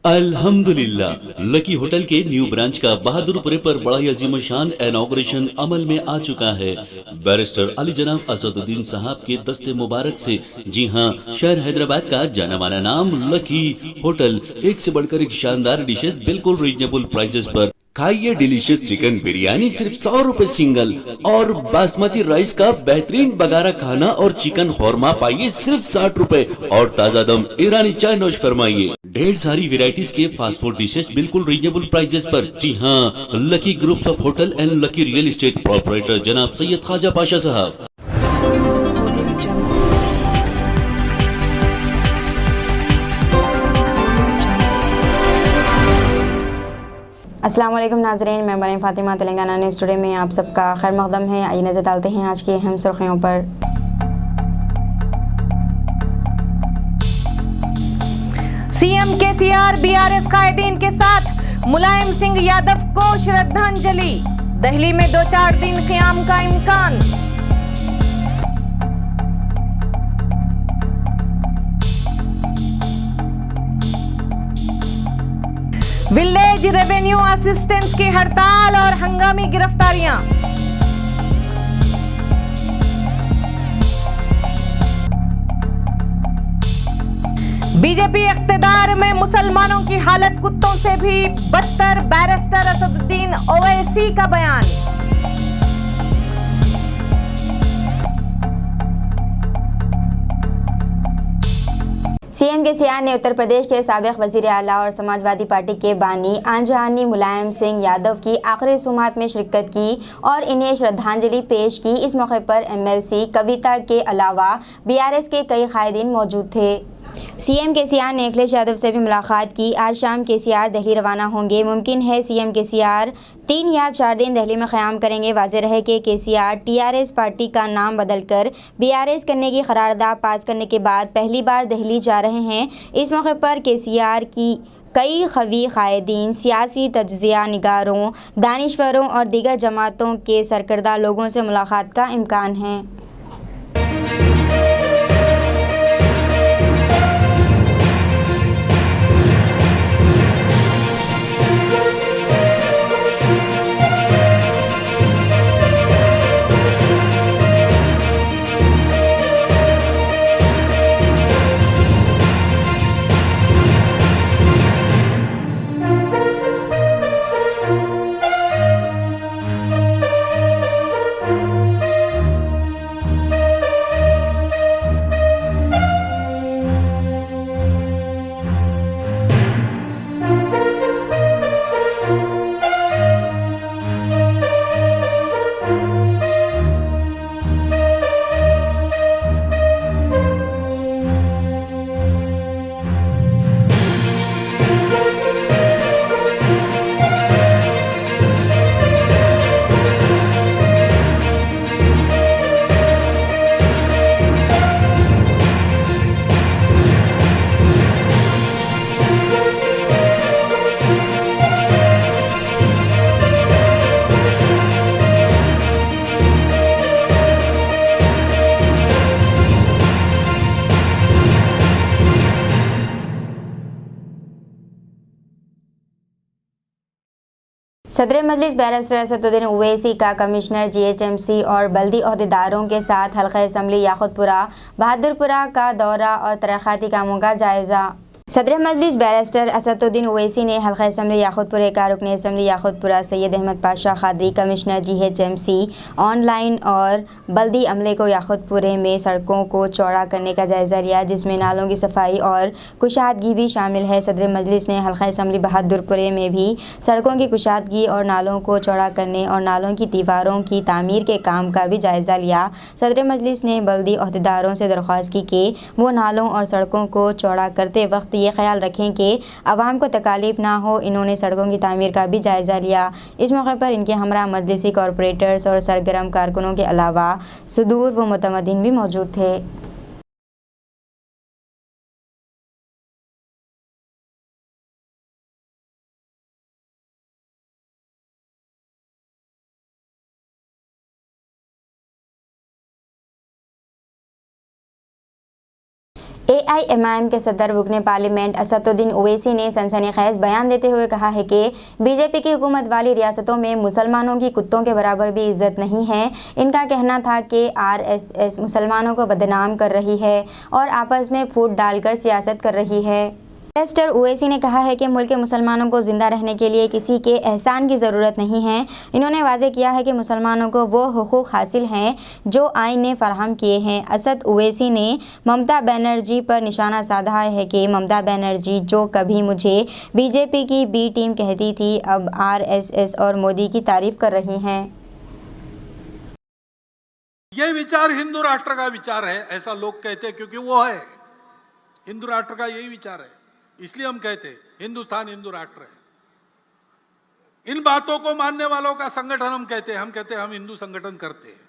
अल्हम्दुलिल्लाह lucky hotel के new branch का बहादुरपुरे पर बड़ा ही अजीम शान इनॉग्रेशन अमल में आ चुका है। बैरिस्टर अली जनाब असदुद्दीन साहब के दस्ते मुबारक से। जी हाँ, शहर हैदराबाद का जाना माना नाम लकी होटल। एक से बढ़कर एक शानदार डिशेस बिल्कुल रीजनेबल प्राइसेस पर। खाइए डिलीशियस चिकन बिरयानी सिर्फ 100 रुपए सिंगल, और बासमती राइस का बेहतरीन बगारा खाना और चिकन खौरमा पाइए सिर्फ 60 रुपए, और ताजा दम ईरानी चाय नोश फरमाइए। ढेर सारी वेराइटीज के फास्ट फूड डिशेस बिल्कुल रीजनेबल प्राइसेस पर। जी हाँ, lucky groups of hotel and lucky real estate proprietor जनाब सैयद ख्वाजा पाशा साहब। अस्सलाम वालेकुम नाज़रीन, मैं बनी फातिमा तेलंगाना न्यूज़ टुडे में आप सबका खैर मक़दम है। आइए नज़र डालते हैं आज की अहम सुर्खियों पर। सीएम केसीआर बीआरएस कायदीन के साथ मुलायम सिंह यादव को श्रद्धांजलि। दिल्ली में 2-4 दिन क़याम का इम्कान। विलेज रेवेन्यू असिस्टेंट्स की हड़ताल और हंगामी गिरफ्तारियां। बीजेपी इख्तिदार में मुसलमानों की हालत कुत्तों से भी बदतर, बैरिस्टर असदुद्दीन ओवैसी का बयान। सीएम केसीआर ने उत्तर प्रदेश के साबिक वजीर आला और समाजवादी पार्टी के बानी आंजहानी मुलायम सिंह यादव की आखिरी रसूमात में शिरकत की और इन्हें श्रद्धांजलि पेश की। इस मौके पर एमएलसी कविता के अलावा बीआरएस के कई कायदीन मौजूद थे। सीएम केसीआर ने अखिलेश यादव से भी मुलाकात की। आज शाम केसीआर दिल्ली रवाना होंगे। मुमकिन है सीएम केसीआर 3 या 4 दिन दिल्ली में क़याम करेंगे। वाज़ेह रहे कि केसीआर टीआरएस पार्टी का नाम बदलकर बीआरएस करने की करारदाद पास करने के बाद पहली बार दिल्ली जा रहे हैं। इस मौके पर केसीआर की कई ख़वी कायदीन, सियासी तज्ज़िया निगारों, दानिश्वरों और दीगर जमातों के सरकर्दा लोगों से मुलाकात का इम्कान है। सदर मजलिस बैरिस्टर असदुद्दीन ओवैसी का कमिश्नर जीएचएमसी और बल्दी अहदेदारों के साथ हल्का असम्बली याकुतपुरा बहादुरपुरा का दौरा और तरक्याती कामों का जायज़ा। सदर मजलिस बैरिस्टर असदुद्दीन ओवैसी ने हल्का असम्बली याकुतपुरा का रुकन assembly Yakutpura Syed Ahmed Pasha Qadri, commissioner GHMC online और बल्दी अमले को याकुतपुरे में सड़कों को चौड़ा करने का जायज़ा लिया, जिसमें नालों की सफाई और कुशादगी भी शामिल है। सदर मजलिस ने हल्का असम्बली बहादुरपुरे में भी सड़कों की कुशादगी और नालों को चौड़ा करने और नालों की दीवारों की तामीर के काम का भी जायज़ा लिया। सदर मजलिस ने बल्दी अहदेदारों से दरख्वास्त की कि वो नालों और सड़कों को चौड़ा करते वक्त ये ख्याल रखें कि आवाम को तकालीफ ना हो। इन्होंने सड़कों की तामीर का भी जायज़ा लिया। इस मौके पर इनके हमरा मजलिसी कॉरपोरेटर्स और सरगर्म कारकुनों के अलावा सुदूर व मुतमद्दीन भी मौजूद थे। AIMIM के सदर रुकने पार्लियामेंट असदुद्दीन ओवैसी ने सनसनीखेज बयान देते हुए कहा है कि बीजेपी की हुकूमत वाली रियासतों में मुसलमानों की कुत्तों के बराबर भी इज्जत नहीं है। इनका कहना था कि RSS मुसलमानों को बदनाम कर रही है और आपस में फूट डालकर सियासत कर रही है। बैरिस्टर ओवैसी ने कहा है कि मुल्क के मुसलमानों को ज़िंदा रहने के लिए किसी के एहसान की ज़रूरत नहीं है। इन्होंने वाज़ेह किया है कि मुसलमानों को वो हुकूक़ हासिल हैं जो आइन ने फराहम किए हैं। असद ओवैसी ने ममता बनर्जी पर निशाना साधा है कि ममता बनर्जी जो कभी मुझे बीजेपी की बी टीम कहती थी, अब RSS और मोदी की तारीफ़ कर रही हैं। ये विचार हिंदू राष्ट्र का विचार है, ऐसा लोग कहते हैं, क्योंकि वो है हिंदू राष्ट्र का यही विचार है, इसलिए हम कहते हैं हिंदुस्तान हिंदू राष्ट्र है। इन बातों को मानने वालों का संगठन हम कहते हैं हम हिंदू संगठन करते हैं,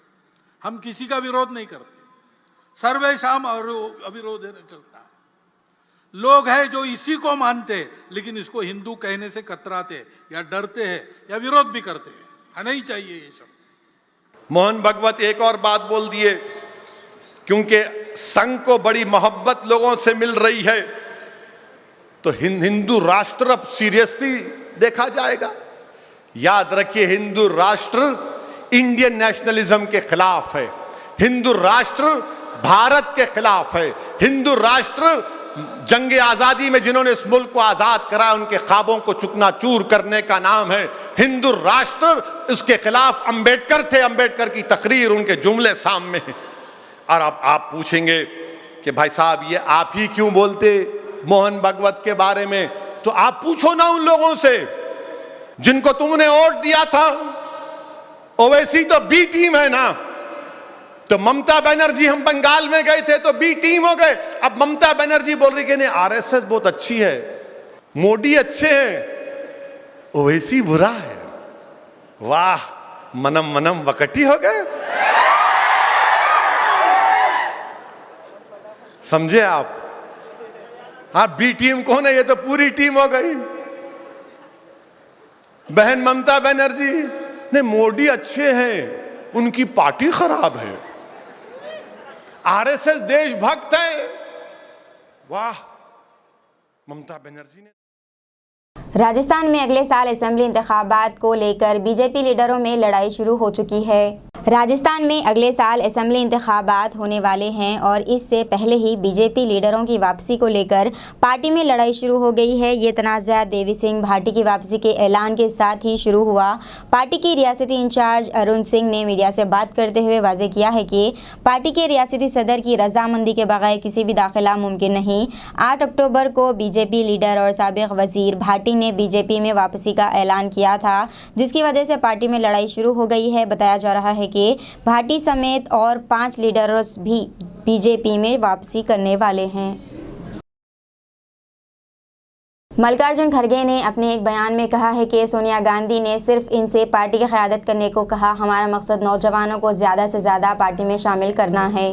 हम किसी का विरोध नहीं करते, सर्वेशाम और अविरोध चलता। लोग हैं जो इसी को मानते लेकिन इसको हिंदू कहने से कतराते या डरते हैं या विरोध भी करते हैं। नहीं चाहिए ये शब्द। मोहन भगवत एक और बात बोल दिए, क्योंकि संघ को बड़ी मोहब्बत लोगों से मिल रही है तो हिंदू राष्ट्र अब सीरियसली देखा जाएगा। याद रखिए, हिंदू राष्ट्र इंडियन नेशनलिज्म के खिलाफ है, हिंदू राष्ट्र भारत के खिलाफ है, हिंदू राष्ट्र जंग आजादी में जिन्होंने इस मुल्क को आजाद कराया उनके ख्वाबों को चुकनाचूर करने का नाम है हिंदू राष्ट्र। इसके खिलाफ अंबेडकर थे, अंबेडकर की तकरीर, उनके जुमले सामने हैं। और अब आप पूछेंगे कि भाई साहब ये आप ही क्यों बोलते मोहन भगवत के बारे में, तो आप पूछो ना उन लोगों से जिनको तुमने वोट दिया था। ओवैसी तो बी टीम है ना, तो ममता बनर्जी, हम बंगाल में गए थे तो बी टीम हो गए। अब ममता बनर्जी बोल रही कि नहीं RSS बहुत अच्छी है, मोदी अच्छे हैं, ओवैसी बुरा है। वाह, मनम मनम वकटी हो गए। समझे आप? बी टीम कौन है? ये तो पूरी टीम हो गई। बहन ममता बनर्जी ने मोदी अच्छे हैं, उनकी पार्टी खराब है, RSS देशभक्त है। वाह, ममता बनर्जी ने। राजस्थान में अगले साल असेंबली इंतखाबात को लेकर बीजेपी लीडरों में लड़ाई शुरू हो चुकी है। राजस्थान में अगले साल असेंबली इंतखाबात होने वाले हैं और इससे पहले ही बीजेपी लीडरों की वापसी को लेकर पार्टी में लड़ाई शुरू हो गई है। ये तनाज़ा देवी सिंह भाटी की वापसी के ऐलान के साथ ही शुरू हुआ। पार्टी की रियासती इंचार्ज अरुण सिंह ने मीडिया से बात करते हुए वाज़ेह किया है कि पार्टी के रियासती सदर की रजामंदी के बगैर किसी भी दाखिला मुमकिन नहीं। 8 अक्टूबर को बीजेपी लीडर और साबिक वजीर भाटी ने बीजेपी में वापसी का ऐलान किया था, जिसकी वजह से पार्टी में लड़ाई शुरू हो गई है। बताया जा रहा है कि भाटी समेत और 5 लीडर्स भी बीजेपी में वापसी करने वाले हैं। मल्लिकार्जुन खड़गे ने अपने एक बयान में कहा है कि सोनिया गांधी ने सिर्फ इनसे पार्टी की क़यादत करने को कहा। हमारा मकसद नौजवानों को ज़्यादा से ज़्यादा पार्टी में शामिल करना है।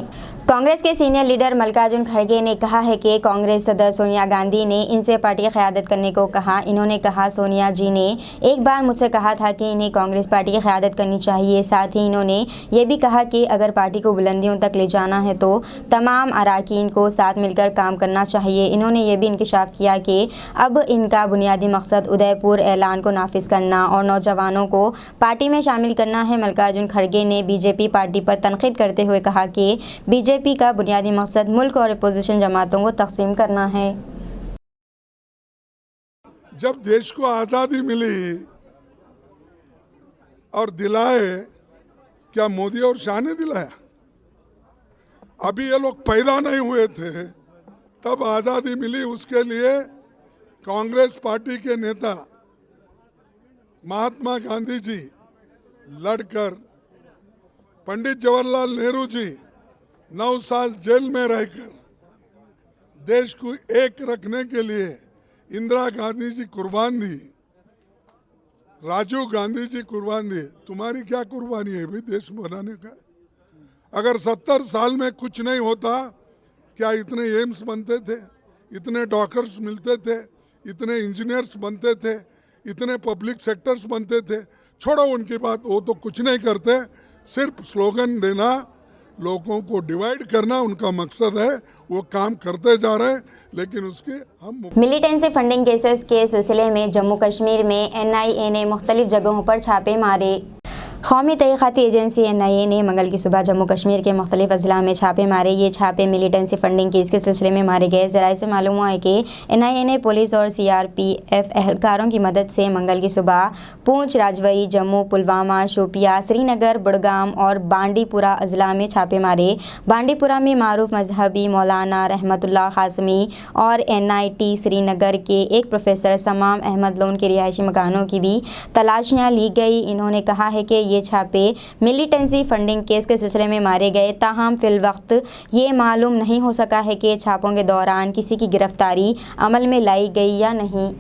कांग्रेस के सीनियर लीडर मल्लिकार्जुन खड़गे ने कहा है कि कांग्रेस सदर सोनिया गांधी ने इनसे पार्टी की क़यादत करने को कहा। इन्होंने कहा, सोनिया जी ने एक बार मुझसे कहा था कि इन्हें कांग्रेस पार्टी की क़यादत करनी चाहिए। साथ ही इन्होंने ये भी कहा कि अगर पार्टी को बुलंदियों तक ले जाना है तो तमाम अरकान को साथ मिलकर काम करना चाहिए। इन्होंने ये भी इंकशाफ किया कि अब इनका बुनियादी मकसद उदयपुर ऐलान को नाफिज करना और नौजवानों को पार्टी में शामिल करना है। मल्लिकार्जुन खड़गे ने बीजेपी पार्टी पर तनकीद करते हुए कहा कि बीजेपी का बुनियादी मकसद मुल्क और अपोजिशन जमातों को तकसीम करना है। जब देश को आज़ादी मिली और दिलाए, क्या मोदी और शाह ने दिलाया? अभी ये लोग पैदा नहीं हुए थे तब आज़ादी मिली। उसके लिए कांग्रेस पार्टी के नेता महात्मा गांधी जी लड़कर, पंडित जवाहरलाल नेहरू जी 9 साल जेल में रहकर देश को एक रखने के लिए इंदिरा गांधी जी कुर्बान दी, राजीव गांधी जी कुर्बान दिए। तुम्हारी क्या कुर्बानी है भाई देश बनाने का? अगर 70 साल में कुछ नहीं होता, क्या इतने एम्स बनते थे, इतने डॉक्टर्स मिलते थे, इतने इंजीनियर्स बनते थे, इतने पब्लिक सेक्टर्स बनते थे? छोड़ो उनकी बात, वो तो कुछ नहीं करते, सिर्फ स्लोगन देना लोगों को डिवाइड करना उनका मकसद है। वो काम करते जा रहे हैं, लेकिन उसके हम मिलिटेंसी फंडिंग केसेस के सिलसिले में जम्मू कश्मीर में NIA ने मुख्तलिफ जगहों पर छापे मारे। कौमी तहक़ीक़ाती एजेंसी NIA ने मंगल की सुबह जम्मू कश्मीर के मुख्तलिफ अजला में छापे मारे। ये छापे मिलिटेंसी फंडिंग केस के सिलसिले में मारे गए। ज़राए से मालूम हुआ है कि NIA ने पुलिस और CRPF एहलकारों की मदद से मंगल की सुबह पूंछ, राजौरी, जम्मू, पुलवामा, शोपिया, श्रीनगर, बुड़गाम और बांडीपुरा अजला में छापे मारे। बांडीपुरा में मारूफ मजहबी मौलाना रहमतुल्लाह कासमी और NIT श्रीनगर के एक प्रोफेसर समाम अहमद लोन के रिहायशी मकानों की भी तलाशियाँ ली गई। इन्होंने कहा है कि ये छापे मिलिटेंसी फंडिंग केस के सिलसिले में मारे गए। ताहम फिल वक्त ये मालूम नहीं हो सका है कि छापों के दौरान किसी की गिरफ्तारी अमल में लाई गई या नहीं।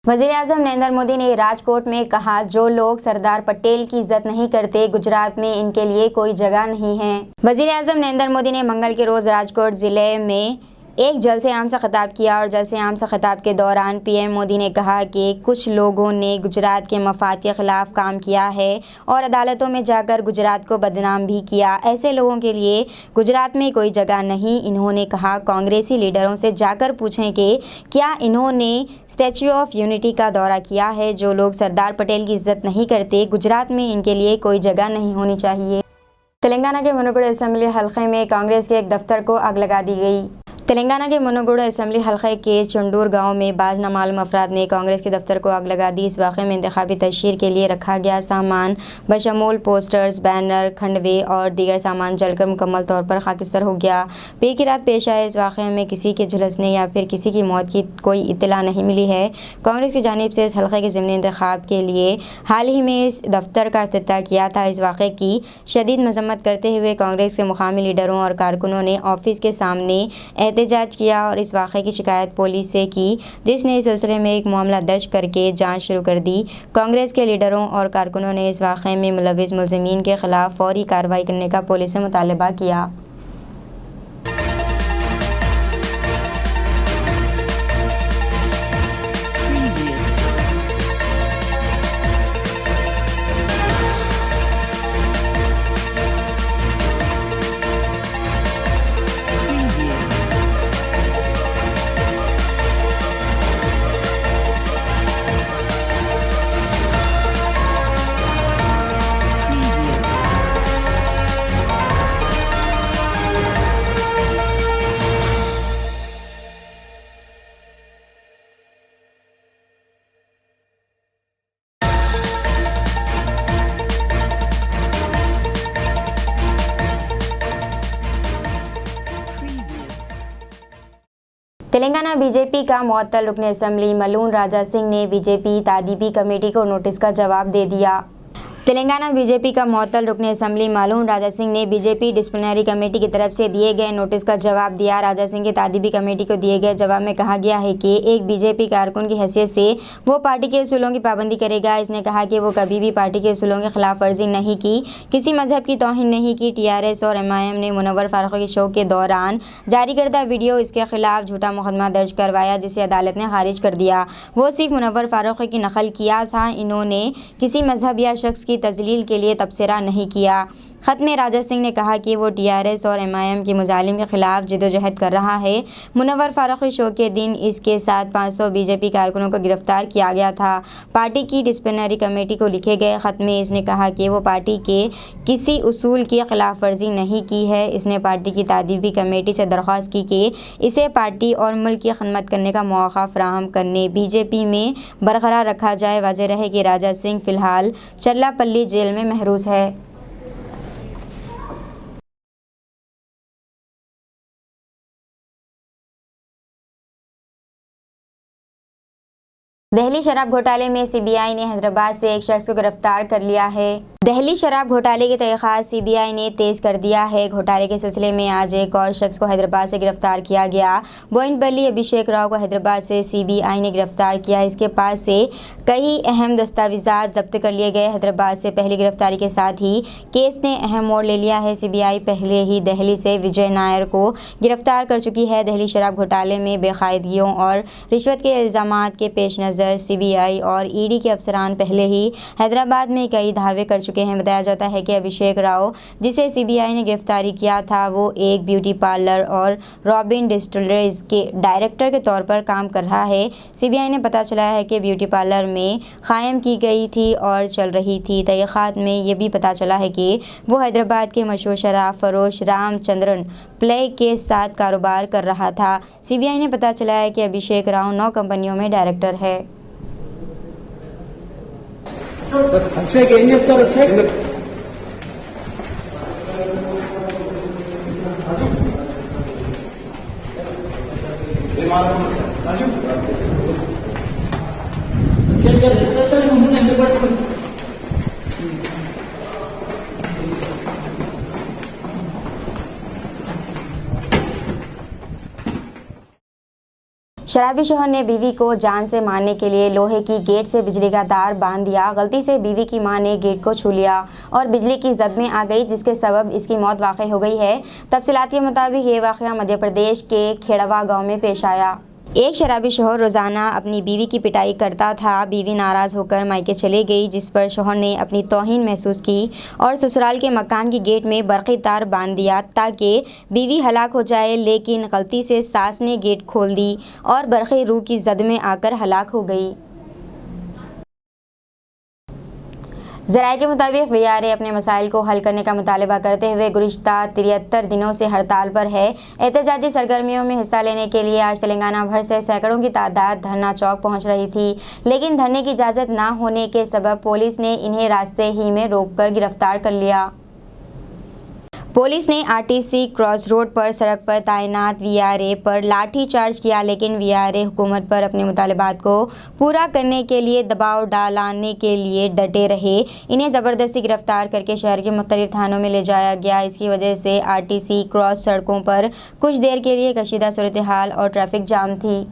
वज़ीर-ए-आज़म नरेंद्र मोदी ने राजकोट में कहा, जो लोग सरदार पटेल की इज्जत नहीं करते, गुजरात में इनके लिए कोई जगह नहीं है। वज़ीर-ए-आज़म नरेंद्र मोदी ने मंगल के रोज़ राजकोट ज़िले में एक जलसे आम से खिताब किया और जलसे आम से खिताब के दौरान PM मोदी ने कहा कि कुछ लोगों ने गुजरात के मफाद के ख़िलाफ़ काम किया है और अदालतों में जाकर गुजरात को बदनाम भी किया। ऐसे लोगों के लिए गुजरात में कोई जगह नहीं। इन्होंने कहा, कांग्रेसी लीडरों से जाकर पूछें कि क्या इन्होंने स्टैच्यू ऑफ यूनिटी का दौरा किया है। जो लोग सरदार पटेल की इज्जत नहीं करते, गुजरात में इनके लिए कोई जगह नहीं होनी चाहिए। तेलंगाना के मुनुगुड असेंबली हल्के में कांग्रेस के एक दफ्तर को आग लगा दी गई। तेलंगाना के मुनुगुड असेंबली हल्के के चंडूर गांव में बाज़ नामालूम अफराद ने कांग्रेस के दफ्तर को आग लगा दी। इस वाक़े में इंतखाबी तशहीर के लिए रखा गया सामान बशमूल पोस्टर्स, बैनर, खंडवे और दीगर सामान जलकर मुकम्मल तौर पर खाकिस्तर हो गया। पीर की रात पेश आए इस वाक़े में किसी के झुलसने या फिर किसी की मौत की कोई इत्तला नहीं मिली है। कांग्रेस की जानिब से इस हल्के के ज़िमनी इंतखाब के लिए हाल ही में इस दफ्तर का इफ्तिताह किया था। इस वाक़े की शदीद मजम्मत करते हुए कांग्रेस के मुकामी लीडरों और कारकुनों ने ऑफिस के सामने एहतजाज किया और इस वाक़े की शिकायत पुलिस से की, जिसने इस सिलसिले में एक मामला दर्ज करके जांच शुरू कर दी। कांग्रेस के लीडरों और कारकुनों ने इस वाक़े में मुलविस मुलज़िमीन के ख़िलाफ़ फौरी कार्रवाई करने का पुलिस से मुतालबा किया। तेलंगाना बीजेपी का मुअत्तल रुकन असेंबली मलून राजा सिंह ने बीजेपी तादीबी कमेटी को नोटिस का जवाब दे दिया। तेलंगाना बीजेपी का मुअत्तल रुकन असेंबली मालूम राजा सिंह ने बीजेपी डिसिप्लिनरी कमेटी की तरफ से दिए गए नोटिस का जवाब दिया। राजा सिंह की तादीबी कमेटी को दिए गए जवाब में कहा गया है कि एक बीजेपी कारकुन की हैसियत से वो पार्टी के उसूलों की पाबंदी करेगा। इसने कहा कि वो कभी भी पार्टी के उसूलों की खिलाफ वर्जी नहीं की, किसी मजहब की तौहीन नहीं की। TRS और MIM ने मुनव्वर फारूकी के शो के दौरान जारी करदा वीडियो इसके खिलाफ झूठा मुकदमा दर्ज करवाया, जिसे अदालत ने खारिज कर दिया। वो सिर्फ मुनव्वर फारूकी की नकल किया था, इन्होंने किसी मजहब या शख्स की तजलील के लिए तबसरा नहीं किया। खत में राजा सिंह ने कहा कि वो TRS और MIM के मुजालिम के खिलाफ जिदोजहद कर रहा है। मुनव्वर फारूकी शो के दिन इसके साथ 500 बीजेपी कारकुनों को गिरफ्तार किया गया था। पार्टी की डिसिप्लिनरी कमेटी को लिखे गए खत में इसने कहा कि वो पार्टी के किसी उसूल की खिलाफ वर्जी नहीं की है। इसने पार्टी की तादीबी कमेटी से दरख्वास्त की कि इसे पार्टी और मुल्क की खिदमत करने का मौका फराहम करने BJP में बरकरार रखा जाए। वाज़ेह रहे कि राजा सिंह फ़िलहाल चल्लापल्ली जेल में महरूस है। दिल्ली शराब घोटाले में सीबीआई ने हैदराबाद से एक शख्स को गिरफ्तार कर लिया है। दिल्ली शराब घोटाले की तहकीकात सीबीआई ने तेज कर दिया है। घोटाले के सिलसिले में आज एक और शख्स को हैदराबाद से गिरफ्तार किया गया। बोइनपल्ली अभिषेक राव को हैदराबाद से सीबीआई ने गिरफ्तार किया। इसके पास से कई अहम दस्तावेजात जब्त कर लिए गए। हैदराबाद से पहली गिरफ्तारी के साथ ही केस ने अहम मोड़ ले लिया है। सीबीआई पहले ही दिल्ली से विजय नायर को गिरफ्तार कर चुकी है। दिल्ली शराब घोटाले में बेकायदगियों और रिश्वत के इल्ज़ामात के पेश नज़र सीबीआई और ईडी के अफसरान पहले ही हैदराबाद में कई दावे कर चुके हैं। बताया जाता है कि अभिषेक राव, जिसे सीबीआई ने गिरफ्तारी किया था, वो एक ब्यूटी पार्लर और रॉबिन डिस्टिलरीज के डायरेक्टर के तौर पर काम कर रहा है। सीबीआई ने पता चला है कि ब्यूटी पार्लर में कायम की गई थी और चल रही थी। तहकीकात में ये भी पता चला है कि वो हैदराबाद के मशहूर शराब फरोश रामचंद्रन प्ले के साथ कारोबार कर रहा था। सीबीआई ने पता चला है कि अभिषेक राव 9 कंपनियों में डायरेक्टर है। అభిషేక్ ఏం చెప్తారు? అభిషేక్ డిస్కషన్ ముందు ఎందుకు పట్టుకుంది? शराबी शोहर ने बीवी को जान से मारने के लिए लोहे की गेट से बिजली का तार बांध दिया। गलती से बीवी की मां ने गेट को छू लिया और बिजली की जद में आ गई, जिसके सबब इसकी मौत वाक़ई हो गई है। तफसीलात के मुताबिक ये वाक़या मध्य प्रदेश के खेड़वा गांव में पेश आया। एक शराबी शोहर रोज़ाना अपनी बीवी की पिटाई करता था। बीवी नाराज़ होकर मायके चले गई, जिस पर शोहर ने अपनी तौहीन महसूस की और ससुराल के मकान की गेट में बरक़ी तार बांध दिया ताकि बीवी हलाक हो जाए। लेकिन गलती से सास ने गेट खोल दी और बरक़ी रूह की जद में आकर हलाक हो गई। ज़राए के मुताबिक वीआरए अपने मसाइल को हल करने का मुतालबा करते हुए गुज़िश्ता 73 दिनों से हड़ताल पर है। एहतजाजी सरगर्मियों में हिस्सा लेने के लिए आज तेलंगाना भर से सैकड़ों की तादाद धरना चौक पहुंच रही थी, लेकिन धरने की इजाज़त ना होने के सबब पुलिस ने इन्हें रास्ते ही में रोककर गिरफ्तार कर लिया। पुलिस ने आरटीसी क्रॉस रोड पर सड़क पर तैनात वीआरए पर लाठी चार्ज किया, लेकिन वीआरए हुकूमत पर अपने मुतालबात को पूरा करने के लिए दबाव डालने के लिए डटे रहे। इन्हें ज़बरदस्ती गिरफ्तार करके शहर के मुख्तलिफ थानों में ले जाया गया। इसकी वजह से आरटीसी क्रॉस सड़कों पर कुछ देर के लिए कशीदा सूरत हाल और ट्रैफिक जाम थी।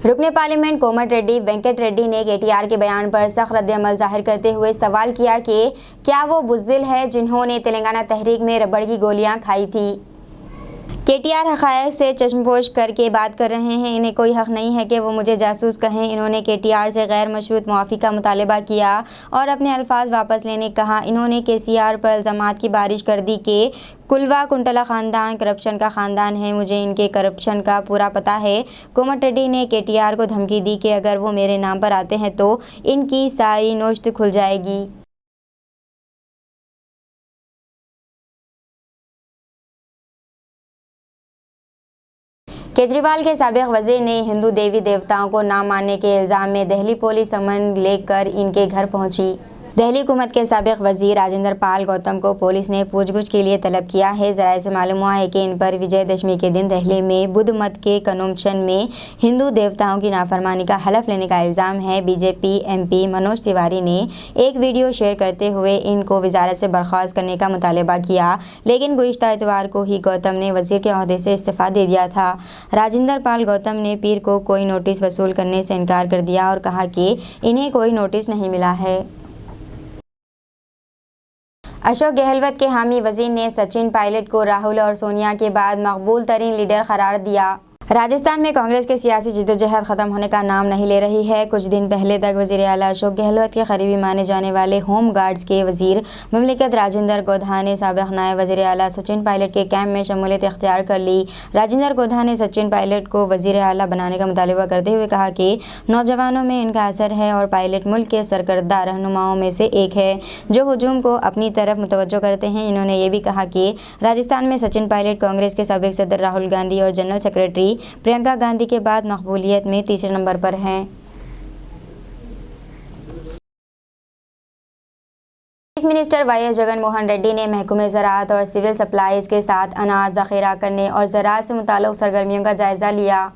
रुकने पार्लियामेंट कोमट रेड्डी वेंकट रेड्डी ने केटीआर के बयान पर सख्त रद्द-ए-अमल जाहिर करते हुए सवाल किया कि क्या वो बुज़दिल है जिन्होंने तेलंगाना तहरीक में रबड़ की गोलियां खाई थी। केटीआर हक़ाइक़ से चश्मपोश करके बात कर रहे हैं। इन्हें कोई हक़ नहीं है कि वो मुझे जासूस कहें। इन्होंने केटीआर से गैर मशरूत मुआफ़ी का मुतालबा किया और अपने अल्फाज वापस लेने कहा। इन्होंने केसीआर पर इल्ज़ामात की बारिश कर दी कि कुलवा कुंटला ख़ानदान करप्शन का ख़ानदान है। मुझे इनके करप्शन का पूरा पता है। कोमट रेड्डी ने केटीआर को धमकी दी कि अगर वो मेरे नाम पर आते हैं तो इनकी सारी नोश्त खुल जाएगी। केजरीवाल के साबिक वजीर ने हिंदू देवी देवताओं को ना मानने के इल्ज़ाम में दिल्ली पुलिस समन लेकर इनके घर पहुंची। दिल्ली हुकूमत के साबिक वजीर राजेंद्र पाल गौतम को पुलिस ने पूछगछ के लिए तलब किया है। ज़राए से मालूम हुआ है कि इन पर विजयदशमी के दिन दिल्ली में बुद्ध मत के कन्वेंशन में हिंदू देवताओं की नाफरमानी का हलफ लेने का इल्ज़ाम है। बीजेपी एमपी मनोज तिवारी ने एक वीडियो शेयर करते हुए इनको वजारत से बर्खास्त करने का मुतालबा किया, लेकिन गुज़िश्ता इतवार को ही गौतम ने वजीर के ओहदे से इस्तीफ़ा दे दिया था। राजेंद्र पाल गौतम ने पीर को कोई नोटिस वसूल करने से इनकार कर दिया और कहा कि इन्हें कोई नोटिस नहीं मिला है। अशोक गहलोत के हामी वजीर ने सचिन पायलट को राहुल और सोनिया के बाद मकबूल तरीन लीडर करार दिया। राजस्थान में कांग्रेस के सियासी जिद्दोजहद ख़त्म होने का नाम नहीं ले रही है। कुछ दिन पहले तक वज़ीर आला अशोक गहलोत के करीबी माने जाने वाले होम गार्ड्स के वज़ीर ममलिकत राजेंद्र गोधा ने साबिक़ नायब वज़ीर आला सचिन पायलट के कैंप में शमूलियत इख्तियार कर ली। राजेंद्र गोधा ने सचिन पायलट को वज़ीर आला बनाने का मुतालबा करते हुए कहा कि नौजवानों में इनका असर है और पायलट मुल्क के सरकर्दा रहनुमाओं में से एक है जो हजूम को अपनी तरफ मुतवज्जो करते हैं। इन्होंने ये भी कहा कि राजस्थान में सचिन पायलट कांग्रेस के साबिक़ सदर राहुल गांधी और जनरल सेक्रेटरी प्रियंका गांधी के बाद मकबूलियत में तीसरे नंबर पर हैं। Chief minister Y S Jagan Mohan Reddy ने महकमे ज़राअत और सिविल सप्लाईज़ के साथ अनाज ज़ख़ीरा करने और ज़राअत से मुताल्लिक़ सरगर्मियों का जायज़ा लिया।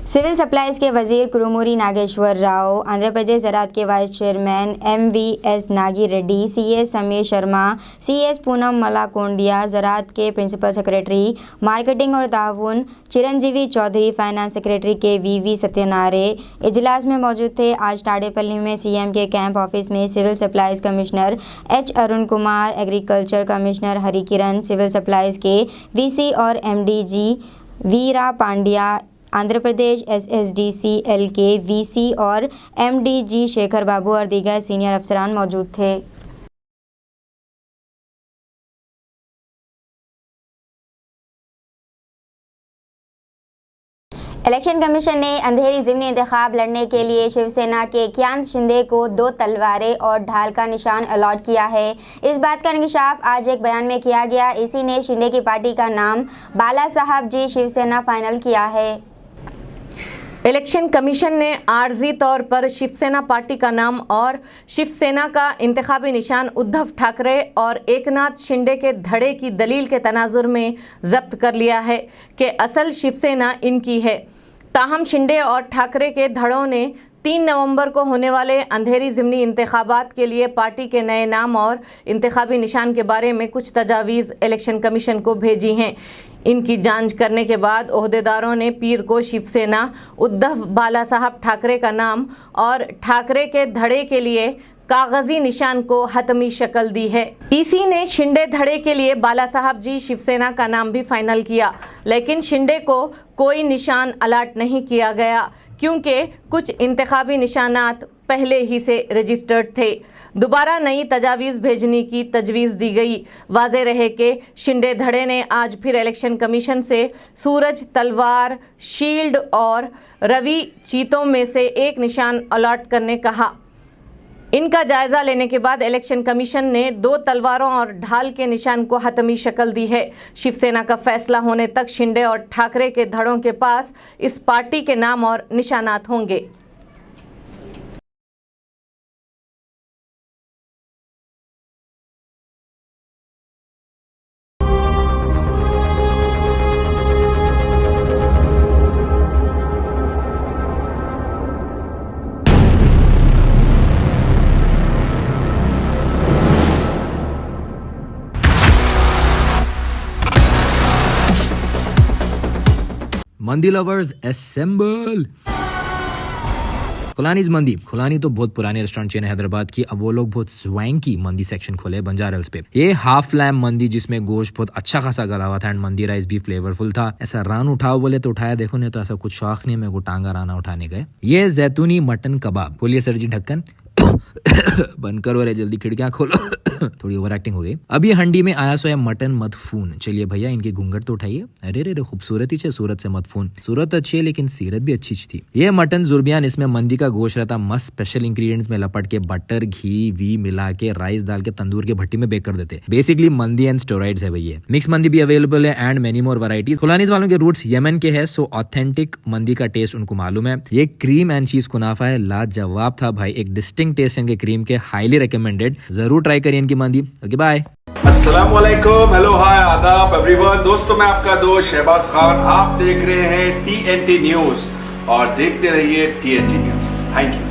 सिविल सप्लाईज़ के वज़ीर कुरुमूरी नागेश्वर राव, आंध्र प्रदेश ज़राअत के vice chairman MVS Nagi Reddy, CS Sameer Sharma, CS Poonam Malakondaiah, ज़राअत के प्रिंसिपल सेक्रेटरी मार्केटिंग और ताउन चिरंजीवी चौधरी, फाइनेंस सेक्रेटरी के VV सत्यनारे इजलास में मौजूद थे। आज ताड़ेपल्ली में CM के कैंप ऑफिस में civil supplies commissioner H Arun Kumar, agriculture commissioner Hari Kiran, civil supplies के VC और MDG वीरा पांड्या, आंध्र प्रदेश SSDCL के VC और MDG शेखर बाबू और दीगर सीनियर अफसरान मौजूद थे। इलेक्शन कमीशन ने अंधेरी ज़िमनी इंतखाब लड़ने के लिए शिवसेना के एकनाथ शिंदे को 2 तलवारें और ढाल का निशान अलॉट किया है। इस बात का इंकशाफ आज एक बयान में किया गया। इसी ने शिंदे की पार्टी का नाम बाला साहब जी शिवसेना फाइनल किया है। इलेक्शन कमीशन ने आर्जी तौर पर शिवसेना पार्टी का नाम और शिवसेना का इंतखाबी निशान उद्धव ठाकरे और एकनाथ शिंदे के धड़े की दलील के तनाजुर में जब्त कर लिया है कि असल शिवसेना इनकी है। ताहम शिंदे और ठाकरे के धड़ों ने 3 नवंबर को होने वाले अंधेरी ज़िमनी इंतखाबात के लिए पार्टी के नए नाम और इंतखाबी निशान के बारे में कुछ तजावीज़ इलेक्शन कमीशन को भेजी हैं। इनकी जांच करने के बाद ओहदेदारों ने पीर को शिवसेना उद्धव बाला साहब ठाकरे का नाम और ठाकरे के धड़े के लिए कागजी निशान को हतमी शक्ल दी है। ईसी ने शिंदे धड़े के लिए बाला साहब जी शिवसेना का नाम भी फाइनल किया, लेकिन शिंदे को कोई निशान अलाट नहीं किया गया क्योंकि कुछ इंतखाबी निशानात पहले ही से रजिस्टर्ड थे। दोबारा नई तजावीज़ भेजने की तजवीज़ दी गई। वाज़ेह रहे कि शिंदे धड़े ने आज फिर इलेक्शन कमीशन से सूरज, तलवार, शील्ड और रवि चीतों में से एक निशान अलॉट करने कहा। इनका जायज़ा लेने के बाद इलेक्शन कमीशन ने 2 तलवारों और ढाल के निशान को हतमी शक्ल दी है। शिवसेना का फैसला होने तक शिंदे और ठाकरे के धड़ों के पास इस पार्टी के नाम और निशानात होंगे। मंदी लवर्स असेंबल। खुलानीज मंदी। खुलानी तो बहुत पुरानी रेस्टोरेंट चेन है हैदराबाद की। अब वो लोग बहुत स्वैंकी मंदी सेक्शन खोले बंजारा हिल्स पे। ये हाफ लैम्ब मंदी जिसमें गोश्त बहुत अच्छा खासा गला हुआ था एंड मंदी राइस भी फ्लेवरफुल था। ऐसा रान उठाओ बोले तो उठाया, देखो नहीं तो ऐसा कुछ शौक नहीं मेरे को टांगा राना उठाने गए। ये जैतूनी मटन कबाब। बोलिए सर जी ढक्कन बंद करो रे, जल्दी खिड़कियां खोलो। थोड़ी ओवर एक्टिंग हो गई। अब ये हंडी में आया सो है मटन मदफून। चलिए भैया इनकी घूंघट तो उठाइए। अरे रे खूबसूरत ही है सूरत से मदफून। सूरत अच्छी है लेकिन सीरत भी अच्छी थी। ये मटन जुर्बियान, इसमें मंदी का गोश्त रहता मस्त स्पेशल इंग्रेडिएंट्स में लपट के बटर घी वी मिला के राइस डाल के तंदूर के भट्टी में बेक कर देते। बेसिकली मंदी एंड स्टेरॉइड्स है भैया। मिक्स मंदी भी अवेलेबल है एंड मेनी मोर वैरायटीज। खुलानीस वालों के रूट्स यमन के है, सो ऑथेंटिक मंदी का टेस्ट उनको मालूम है। ये क्रीम एंड चीज कुनाफा है, लाजवाब था भाई। एक डिस्टिंक्ट टेस्ट इनके क्रीम के, हाईली रिकमेंडेड। जरूर ट्राई करिए इनकी मंदी। Okay bye. अस्सलाम वालेकुम, हेलो हाय आदाब एवरीवन। दोस्तों मैं आपका दोस्त शहबाज खान, आप देख रहे हैं TNT न्यूज और देखते रहिए TNT न्यूज। Thank you.